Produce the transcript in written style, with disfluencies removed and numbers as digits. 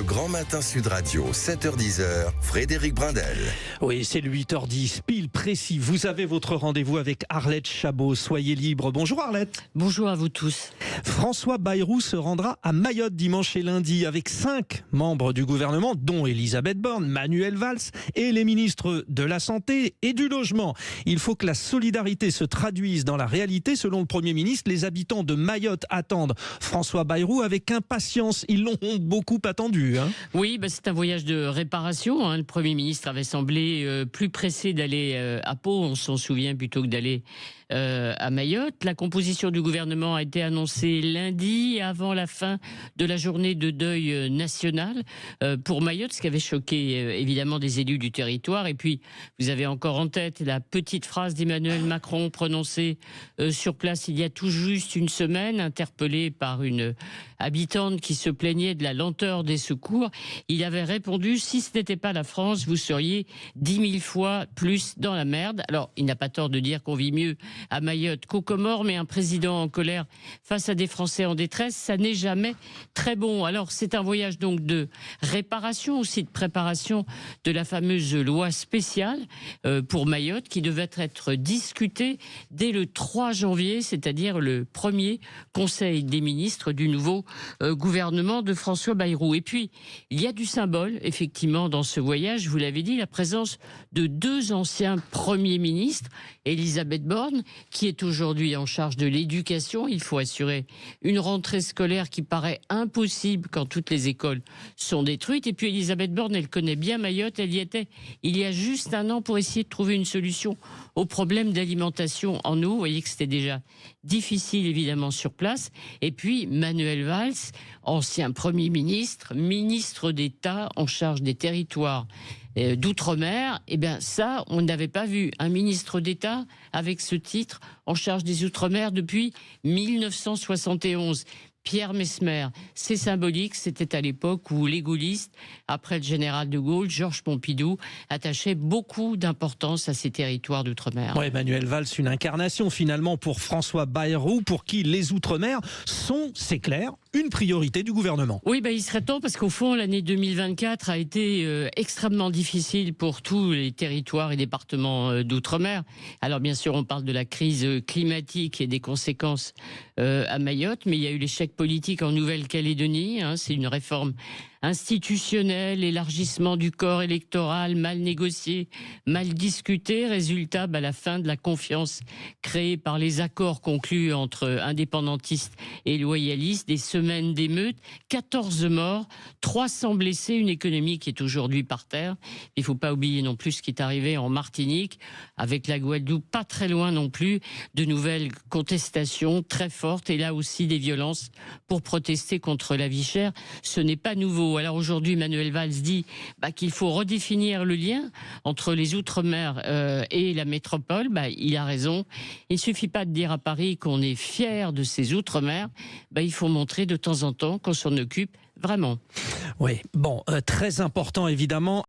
Grand Matin Sud Radio, 7h-10h, Frédéric Brindel. Oui, c'est le 8h10, pile précis. Vous avez votre rendez-vous avec Arlette Chabot. Soyez libre. Bonjour Arlette. Bonjour à vous tous. François Bayrou se rendra à Mayotte dimanche et lundi avec 5 membres du gouvernement, dont Elisabeth Borne, Manuel Valls et les ministres de la Santé et du Logement. Il faut que la solidarité se traduise dans la réalité. Selon le Premier ministre, les habitants de Mayotte attendent François Bayrou avec impatience. Ils l'ont beaucoup attendu. Oui, c'est un voyage de réparation. Le Premier ministre avait semblé plus pressé d'aller à Pau, on s'en souvient, plutôt que d'aller à Mayotte. La composition du gouvernement a été annoncée lundi, avant la fin de la journée de deuil national pour Mayotte, ce qui avait choqué évidemment des élus du territoire. Et puis, vous avez encore en tête la petite phrase d'Emmanuel Macron prononcée sur place il y a tout juste une semaine, interpellé par une habitante qui se plaignait de la lenteur des secours. Il avait répondu: si ce n'était pas la France, vous seriez 10 000 fois plus dans la merde. Alors, il n'a pas tort de dire qu'on vit mieux à Mayotte qu'aux Comores, mais un président en colère face à des Français en détresse, ça n'est jamais très bon. Alors, c'est un voyage donc de réparation, aussi de préparation de la fameuse loi spéciale pour Mayotte, qui devait être discutée dès le 3 janvier, c'est-à-dire le premier Conseil des ministres du nouveau gouvernement de François Bayrou. Et puis, il y a du symbole, effectivement, dans ce voyage. Vous l'avez dit, la présence de 2 anciens premiers ministres, Elisabeth Borne, qui est aujourd'hui en charge de l'éducation. Il faut assurer une rentrée scolaire qui paraît impossible quand toutes les écoles sont détruites. Et puis, Elisabeth Borne, elle connaît bien Mayotte. Elle y était il y a juste un an pour essayer de trouver une solution au problème d'alimentation en eau. Vous voyez que c'était déjà difficile, évidemment, sur place. Et puis, Manuel Valls, ancien Premier ministre, ministre d'État en charge des territoires d'outre-mer. Eh bien, ça, on n'avait pas vu un ministre d'État avec ce titre en charge des outre-mer depuis 1971. Pierre Messmer, c'est symbolique, c'était à l'époque où les gaullistes, après le général de Gaulle, Georges Pompidou, attachaient beaucoup d'importance à ces territoires d'outre-mer. Oui, Manuel Valls, une incarnation finalement pour François Bayrou, pour qui les outre-mer sont, c'est clair, une priorité du gouvernement. Oui, il serait temps, parce qu'au fond, l'année 2024 a été extrêmement difficile pour tous les territoires et départements d'outre-mer. Alors bien sûr, on parle de la crise climatique et des conséquences à Mayotte, mais il y a eu l'échec politique en Nouvelle-Calédonie. C'est une réforme institutionnelle, élargissement du corps électoral mal négocié, mal discuté. Résultat, la fin de la confiance créée par les accords conclus entre indépendantistes et loyalistes, des semaines d'émeutes, 14 morts, 300 blessés, une économie qui est aujourd'hui par terre. Il ne faut pas oublier non plus ce qui est arrivé en Martinique, avec la Guadeloupe pas très loin non plus, de nouvelles contestations très fortes, et là aussi des violences pour protester contre la vie chère. Ce n'est pas nouveau. Alors aujourd'hui, Manuel Valls dit qu'il faut redéfinir le lien entre les Outre-mer et la métropole. Il a raison. Il ne suffit pas de dire à Paris qu'on est fier de ces Outre-mer. Il faut montrer de temps en temps qu'on s'en occupe vraiment. Oui, très important évidemment.